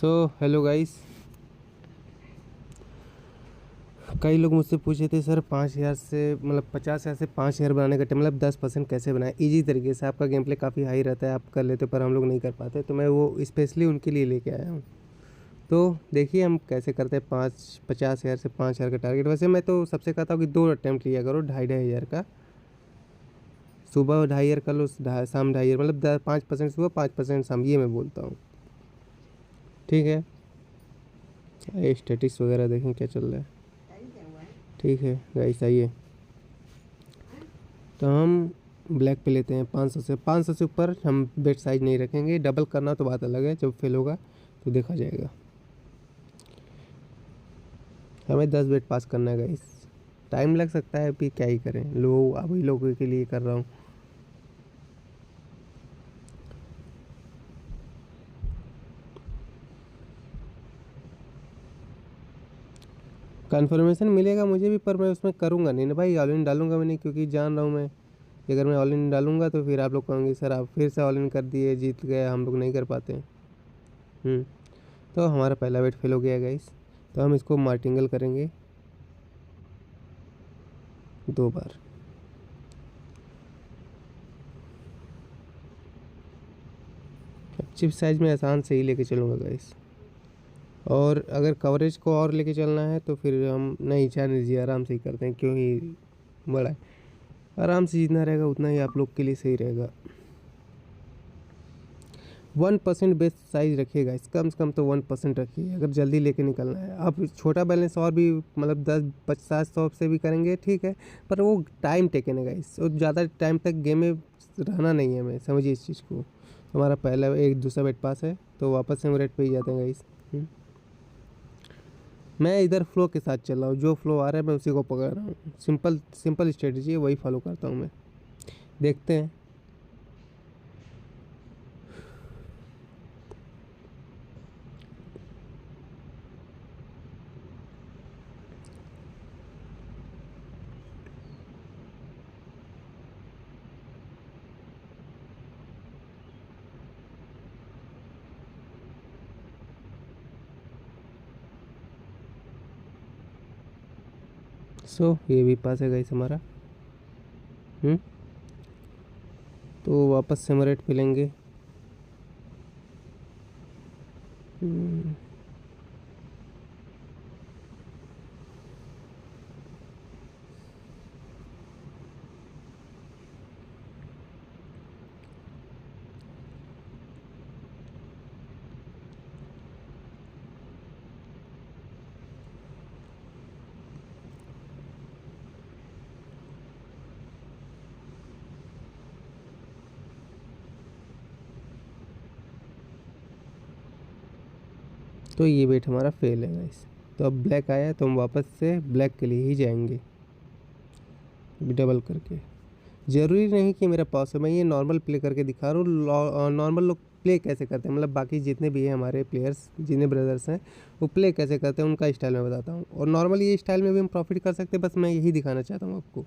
So hello guys. कई लोग मुझसे पूछे थे सर 5,000 से मतलब 50,000 से 5,000 बनाने का मतलब 10% कैसे बनाए इजी तरीके से। आपका गेम प्ले काफ़ी हाई रहता है, आप कर लेते हो पर हम लोग नहीं कर पाते, तो मैं वो स्पेशली उनके लिए लेके आया हूँ। तो देखिए हम कैसे करते हैं 50,000 से 5,000 का टारगेट। वैसे मैं तो सबसे कहता हूँ कि 2 अटैम्प्ट लिया करो, 2,500 का। सुबह 2,500 कर लो, शाम 2,500, मतलब 5% सुबह 5% शाम, ये मैं बोलता हूँ। ठीक है, स्टेटिक्स वगैरह देखें क्या चल रहा है। ठीक है गाइस, आइए तो हम ब्लैक पे लेते हैं 500 से ऊपर हम बेट साइज नहीं रखेंगे। डबल करना तो बात अलग है, जब फेल होगा तो देखा जाएगा। हमें 10 बेट पास करना है गाइस। टाइम लग सकता है, अभी क्या ही करें, लोग अभी लोगों के लिए कर रहा हूँ। कन्फर्मेशन मिलेगा मुझे भी, पर मैं उसमें करूँगा नहीं ना भाई, ऑल इन डालूंगा मैं नहीं, क्योंकि जान रहा हूँ मैं कि अगर मैं ऑल इन डालूंगा तो फिर आप लोग कहोगे सर आप फिर से ऑल इन कर दिए, जीत गए, हम लोग नहीं कर पाते हैं। तो हमारा पहला बेट फेल हो गया गाइस, तो हम इसको मार्टिंगल करेंगे 2 बार। चिप साइज में आसान से ही लेके चलूँगा गाइस, और अगर कवरेज को और लेके चलना है तो फिर हम नहीं, जाने दीजिए, आराम से ही करते हैं, क्यों ही बड़ा है। आराम से जितना रहेगा उतना ही आप लोग के लिए सही रहेगा। 1% बेस साइज रखिएगा, इस कम से कम तो 1% रखिए अगर जल्दी लेके निकलना है। आप छोटा बैलेंस और भी मतलब 10-50-100 से भी करेंगे ठीक है, पर वो टाइम टेकन है गाइस, वो ज़्यादा टाइम तक गेम में रहना नहीं है, हमें समझिए इस चीज़ को। हमारा पहला एक दूसरा बेट पास है, तो वापस से हम रेट पे ही जाते हैं गाइस। मैं इधर फ्लो के साथ चल रहा हूँ, जो फ्लो आ रहा है मैं उसी को पकड़ रहा हूँ। सिंपल सिंपल स्ट्रेटजी है, वही फॉलो करता हूँ मैं। देखते हैं। ये भी पास है गाइस हमारा। हम्म तो वापस से हम रेट पे लेंगे। हम्म, तो ये बेट हमारा फेल है गाइस। तो अब ब्लैक आया तो हम वापस से ब्लैक के लिए ही जाएंगे डबल करके। ज़रूरी नहीं कि मेरा पास है, मैं ये नॉर्मल प्ले करके दिखा रहा हूँ। नॉर्मल लोग प्ले कैसे करते हैं, मतलब बाकी जितने भी हैं हमारे प्लेयर्स, जितने ब्रदर्स हैं, वो प्ले कैसे करते हैं उनका स्टाइल मैं बताता हूँ। और नॉर्मल ये स्टाइल में भी हम प्रॉफिट कर सकते हैं, बस मैं यही दिखाना चाहता हूँ आपको।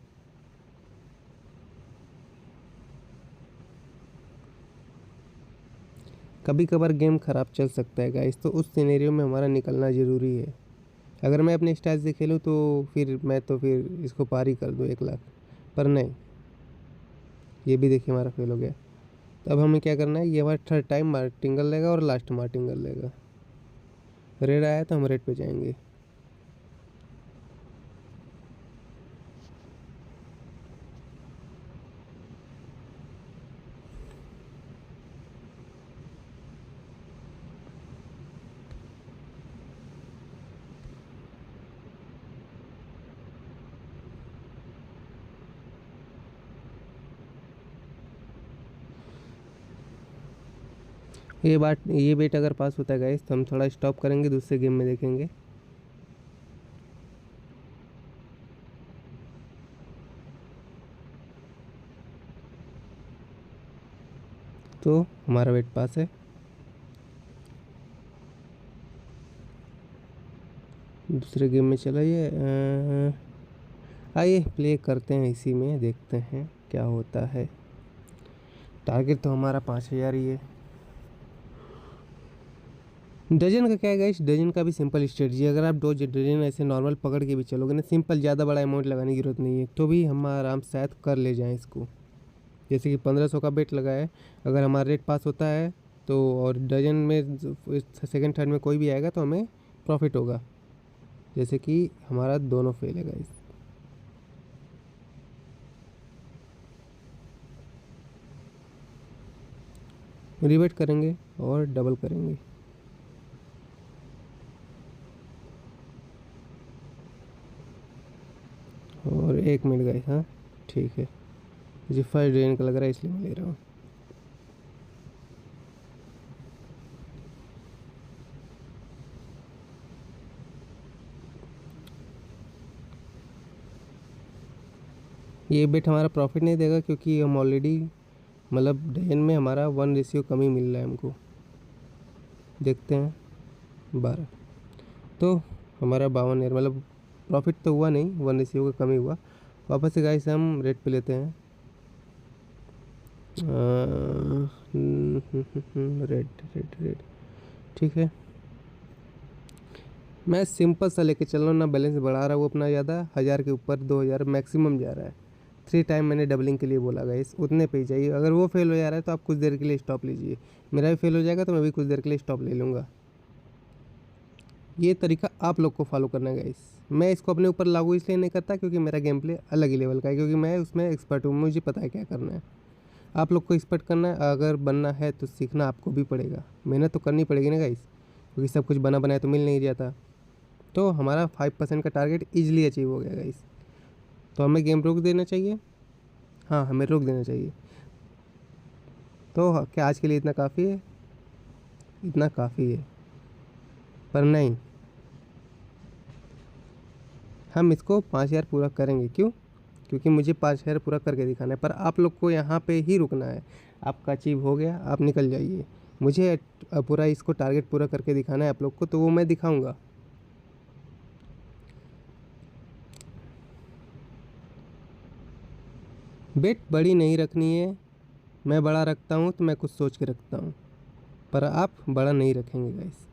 कभी कभार गेम ख़राब चल सकता है गाइस, तो उस सिनेरियो में हमारा निकलना ज़रूरी है। अगर मैं अपने स्टाइल से खेलूँ तो फिर इसको पार ही कर दूँ 1 लाख, पर नहीं। ये भी देखिए हमारा फेल हो गया। तो अब हमें क्या करना है, ये हमारा थर्ड टाइम मार्टिंगल लेगा और लास्ट मार्टिंगल लेगा। रेड आया तो हम रेड पे जाएंगे। ये बेट अगर पास होता है गाइस तो हम थोड़ा स्टॉप करेंगे, दूसरे गेम में देखेंगे। तो हमारा बेट पास है। दूसरे गेम में चलाइए। आइए प्ले करते हैं, इसी में देखते हैं क्या होता है। टारगेट तो हमारा 5,000 ही है। डजन का क्या है गाइस, डजन का भी सिंपल स्ट्रेटजी, अगर आप 2 डजन ऐसे नॉर्मल पकड़ के भी चलोगे ना, सिंपल, ज़्यादा बड़ा अमाउंट लगाने की जरूरत नहीं है, तो भी हम आराम से शायद कर ले जाएं इसको। जैसे कि 1500 का बेट लगा है, अगर हमारा रेट पास होता है तो, और डजन में सेकंड थर्ड में कोई भी आएगा तो हमें प्रॉफिट होगा। जैसे कि हमारा दोनों फेल है गाइस। रिबेट करेंगे और डबल करेंगे। और 1 मिनट गाइस, हाँ ठीक है, मुझे फर्स्ट ड्रेन का लग रहा है इसलिए मैं ले रहा हूँ। ये बेट हमारा प्रॉफिट नहीं देगा क्योंकि हम ऑलरेडी, मतलब डजन में हमारा 1 रेशियो कम ही मिल रहा है हमको। देखते हैं 12, तो हमारा 52 ईयर, मतलब प्रॉफिट तो हुआ नहीं, 1 रेशियो का कम ही हुआ। वापस से गाइस हम रेट पे लेते हैं, रेड रेड रेड, ठीक है। मैं सिंपल सा लेके चल रहा हूँ, ना बैलेंस बढ़ा रहा हूँ अपना ज़्यादा, 1000 के ऊपर 2000 मैक्सिमम जा रहा है। 3 टाइम मैंने डबलिंग के लिए बोला गाइस, उतने पे ही जाइए। अगर वो फेल हो जा रहा है तो आप कुछ देर के लिए स्टॉप लीजिए, मेरा भी फेल हो जाएगा तो मैं भी कुछ देर के लिए स्टॉप ले लूँगा। ये तरीका आप लोग को फॉलो करना है गाइस। मैं इसको अपने ऊपर लागू इसलिए नहीं करता क्योंकि मेरा गेम प्ले अलग ही लेवल का है, क्योंकि मैं उसमें एक्सपर्ट हूँ, मुझे पता है क्या करना है। आप लोग को एक्सपर्ट करना है, अगर बनना है तो सीखना आपको भी पड़ेगा, मेहनत तो करनी पड़ेगी ना गाइस, क्योंकि सब कुछ बना बनाया तो मिल नहीं जाता। तो हमारा 5% का टारगेट ईजिली अचीव हो गया गाइस। तो हमें गेम रोक देना चाहिए, हाँ हमें रोक देना चाहिए। तो क्या आज के लिए इतना काफ़ी है? इतना काफ़ी है, पर नहीं, हम इसको 5000 पूरा करेंगे। क्यों? क्योंकि मुझे 5000 पूरा करके दिखाना है, पर आप लोग को यहाँ पे ही रुकना है। आपका अचीव हो गया, आप निकल जाइए। मुझे पूरा इसको टारगेट पूरा करके दिखाना है आप लोग को, तो वो मैं दिखाऊंगा। बेट बड़ी नहीं रखनी है, मैं बड़ा रखता हूँ तो मैं कुछ सोच के रखता हूँ, पर आप बड़ा नहीं रखेंगे गाइस।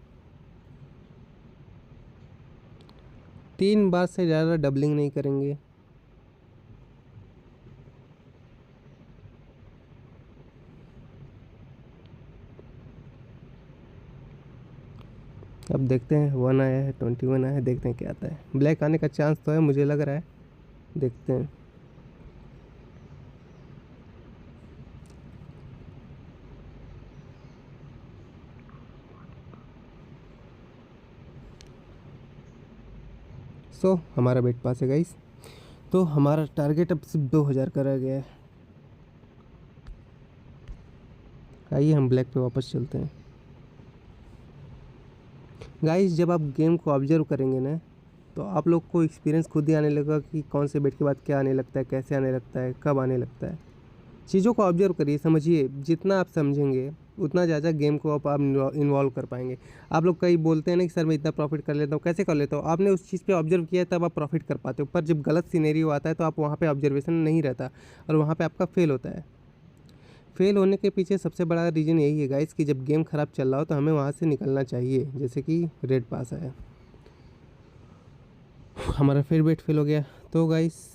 3 बार से ज़्यादा डबलिंग नहीं करेंगे। अब देखते हैं, 1 आया है, 21 आया है, देखते हैं क्या आता है। ब्लैक आने का चांस तो है, मुझे लग रहा है, देखते हैं। हमारा बेट पास है गाइस, तो हमारा टारगेट अब सिर्फ 2000 का रह गया है। आइए हम ब्लैक पे वापस चलते हैं। गाइस जब आप गेम को ऑब्जर्व करेंगे ना, तो आप लोग को एक्सपीरियंस खुद ही आने लगेगा कि कौन से बेट के बाद क्या आने लगता है, कैसे आने लगता है, कब आने लगता है। चीज़ों को ऑब्जर्व करिए, समझिए, जितना आप समझेंगे उतना ज़्यादा गेम को आप इन्वॉल्व कर पाएंगे। आप लोग कई बोलते हैं ना कि सर मैं इतना प्रॉफिट कर लेता हूँ, कैसे कर लेता हूँ? आपने उस चीज़ पे ऑब्जर्व किया है तब आप प्रॉफिट कर पाते हो, पर जब गलत सिनेरियो आता है तो आप वहाँ पे ऑब्जर्वेशन नहीं रहता और वहाँ पे आपका फेल होता है। फेल होने के पीछे सबसे बड़ा रीज़न यही है गाइस कि जब गेम ख़राब चल रहा हो तो हमें वहाँ से निकलना चाहिए। जैसे कि रेड पास आया, हमारा फिर बेट फेल हो गया, तो गाइस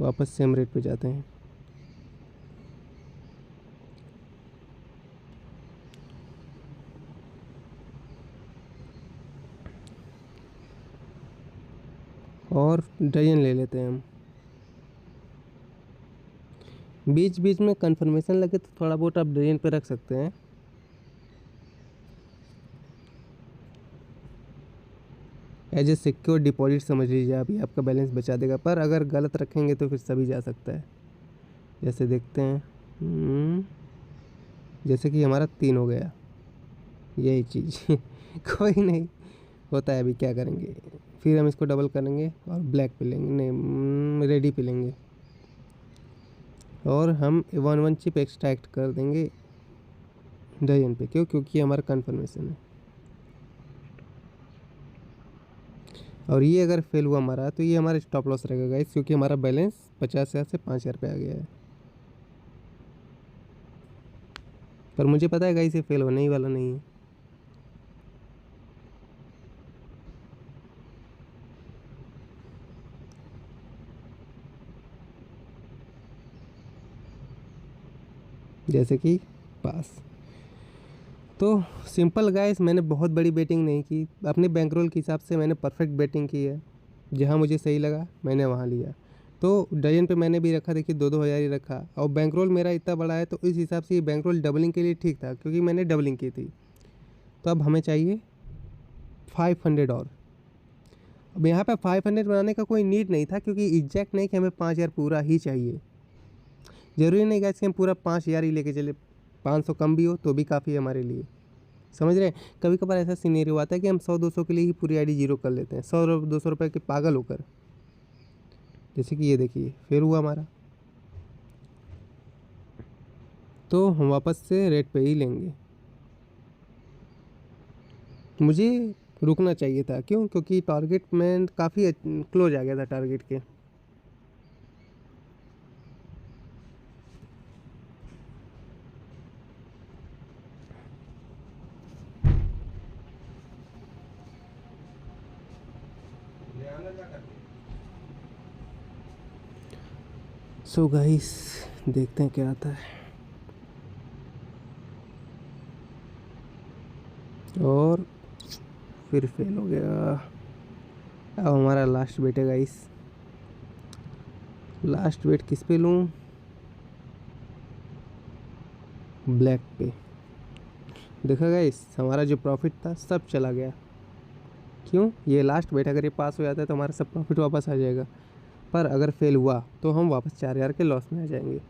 वापस सेम रेट पे जाते हैं। और डजन ले लेते हैं हम। बीच बीच में कंफर्मेशन लगे तो थोड़ा बहुत आप डजन पे रख सकते हैं। एज ए सिक्योर डिपॉजिट समझ लीजिए आप, ये आपका बैलेंस बचा देगा, पर अगर गलत रखेंगे तो फिर सभी जा सकता है। जैसे देखते हैं, जैसे कि हमारा 3 हो गया, यही चीज़ कोई नहीं, होता है, अभी क्या करेंगे। फिर हम इसको डबल करेंगे और ब्लैक पे लेंगे, नहीं रेडी पे लेंगे, और हम 1 1 चिप एक्सट्रैक्ट कर देंगे डजन पे। क्यों? क्योंकि हमारा कन्फर्मेशन है। और ये अगर फेल हुआ हमारा तो ये हमारा स्टॉप लॉस रहेगा गाइस, क्योंकि हमारा बैलेंस 50,000 से 5,000 पे आ गया है। पर मुझे पता है गाइस ये फेल होने ही वाला नहीं है। जैसे कि पास। तो सिंपल गाइस, मैंने बहुत बड़ी बेटिंग नहीं की, अपने बैंकरोल के हिसाब से मैंने परफेक्ट बेटिंग की है। जहाँ मुझे सही लगा मैंने वहाँ लिया। तो डजन पे मैंने भी रखा, देखिए 2-2 हज़ार ही रखा, और बैंकरोल मेरा इतना बड़ा है तो इस हिसाब से ये बैंकरोल डबलिंग के लिए ठीक था, क्योंकि मैंने डबलिंग की थी। तो अब हमें चाहिए 500 और। अब यहाँ पे 500 बनाने का कोई नीड नहीं था, क्योंकि एग्जैक्ट नहीं कि हमें 5,000 पूरा ही चाहिए। ज़रूरी नहीं गाइस कि हम पूरा 5,000 ही लेके चले, 500 कम भी हो तो भी काफ़ी है हमारे लिए। समझ रहे हैं? कभी कभार ऐसा सीनेरियो आता है कि हम 100-200 के लिए ही पूरी आईडी जीरो कर लेते हैं, 100-200 रुपये के पागल होकर। जैसे कि ये देखिए फिर हुआ हमारा। तो हम वापस से रेट पे ही लेंगे। मुझे रुकना चाहिए था, क्यों? क्योंकि टारगेट में काफ़ी क्लोज आ गया था टारगेट के। सो गाइस, देखते हैं क्या आता है। और फिर फेल हो गया। अब हमारा लास्ट बेट है गाइस। लास्ट बेट किस पे लूँ? ब्लैक पे। देखा गाइस, हमारा जो प्रॉफिट था सब चला गया। क्यों? ये लास्ट बेट अगर ये पास हो जाता है तो हमारा सब प्रॉफिट वापस आ जाएगा, पर अगर फेल हुआ तो हम वापस 4,000 के लॉस में आ जाएंगे।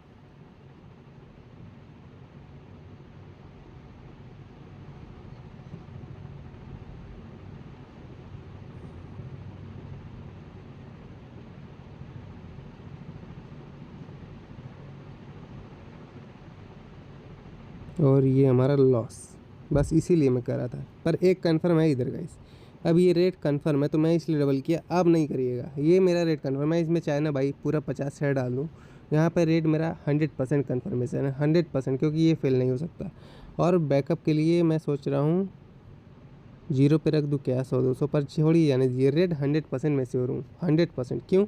और ये हमारा लॉस, बस इसीलिए मैं कर रहा था। पर एक कन्फर्म है इधर गाइस, अब ये रेट कन्फर्म है तो मैं इसलिए डबल किया। अब नहीं करिएगा, ये मेरा रेट कन्फर्म है, इसमें चाहे ना भाई पूरा 50 शेयर डाल दूँ, यहाँ पर रेट मेरा 100% कन्फर्मेशन है, 100%, क्योंकि ये फेल नहीं हो सकता। और बैकअप के लिए मैं सोच रहा हूँ जीरो पे रख दूँ क्या, 100-200 पर छोड़िए, यानी ये रेट 100% मैं श्योर हूँ, 100%। क्यों?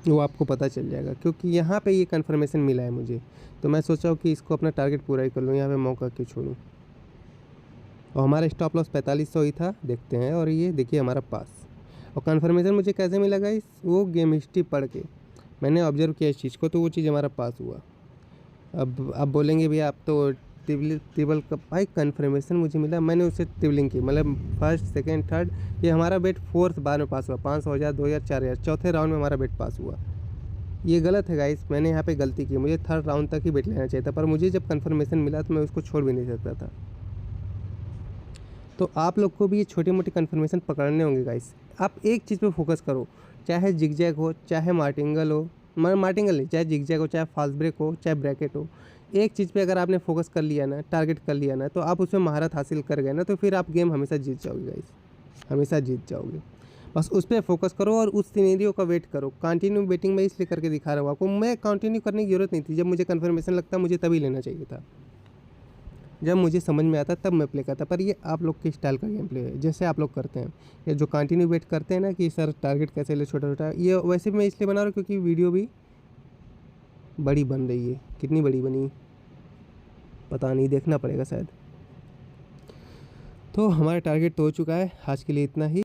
वो आपको पता चल जाएगा, क्योंकि यहाँ पे ये कन्फर्मेशन मिला है मुझे। तो मैं सोचा हूँ कि इसको अपना टारगेट पूरा ही कर लूँ, यहाँ पे मौका क्यों छोड़ूँ। और हमारा स्टॉप लॉस 4500 ही था, देखते हैं। और ये देखिए हमारा पास। और कन्फर्मेशन मुझे कैसे मिला गाइस? वो गेम हिस्ट्री पढ़ के मैंने ऑब्जर्व किया इस चीज़ को, तो वो चीज़ हमारा पास हुआ। अब बोलेंगे भैया आप तो टेबल का भाई, कन्फर्मेशन मुझे मिला, मैंने उससे टेबलिंग की, मतलब फर्स्ट सेकंड थर्ड, ये हमारा बेट फोर्थ बार में पास हुआ। 500, 1000, 2000, 4000, चौथे राउंड में हमारा बेट पास हुआ। ये गलत है गाइस, मैंने यहाँ पे गलती की, मुझे थर्ड राउंड तक ही बेट लेना चाहिए था, पर मुझे जब कन्फर्मेशन मिला तो मैं उसको छोड़ भी नहीं सकता था। तो आप लोग को भी ये छोटी मोटी कन्फर्मेशन पकड़ने होंगे गाइस। आप एक चीज़ पे फोकस करो, चाहे जिगजैग हो, चाहे मार्टिंगल हो, मार्टिंगल नहीं, चाहे जिगजैग हो, चाहे फास्ट ब्रेक हो, चाहे ब्रैकेट हो। एक चीज़ पे अगर आपने फोकस कर लिया ना, टारगेट कर लिया ना, तो आप उसमें महारत हासिल कर गए ना, तो फिर आप गेम हमेशा जीत जाओगे गाइस, हमेशा जीत जाओगे। बस उस पर फोकस करो और उस सिनेरियो का वेट करो। कंटिन्यू बेटिंग मैं इसलिए करके दिखा रहा हूँ आपको, मैं कंटिन्यू करने की ज़रूरत नहीं थी, जब मुझे कन्फर्मेशन लगता मुझे तभी लेना चाहिए था, जब मुझे समझ में आता तब मैं प्ले करता। पर ये आप लोग के स्टाइल का गेम प्ले है, जैसे आप लोग करते हैं, ये जो कंटिन्यू वेट करते हैं ना कि सर टारगेट कैसे ले छोटा छोटा, ये वैसे भी मैं इसलिए बना रहा हूँ क्योंकि वीडियो भी बड़ी बन रही है। कितनी बड़ी बनी पता नहीं, देखना पड़ेगा शायद। तो हमारा टारगेट तो हो चुका है, आज के लिए इतना ही।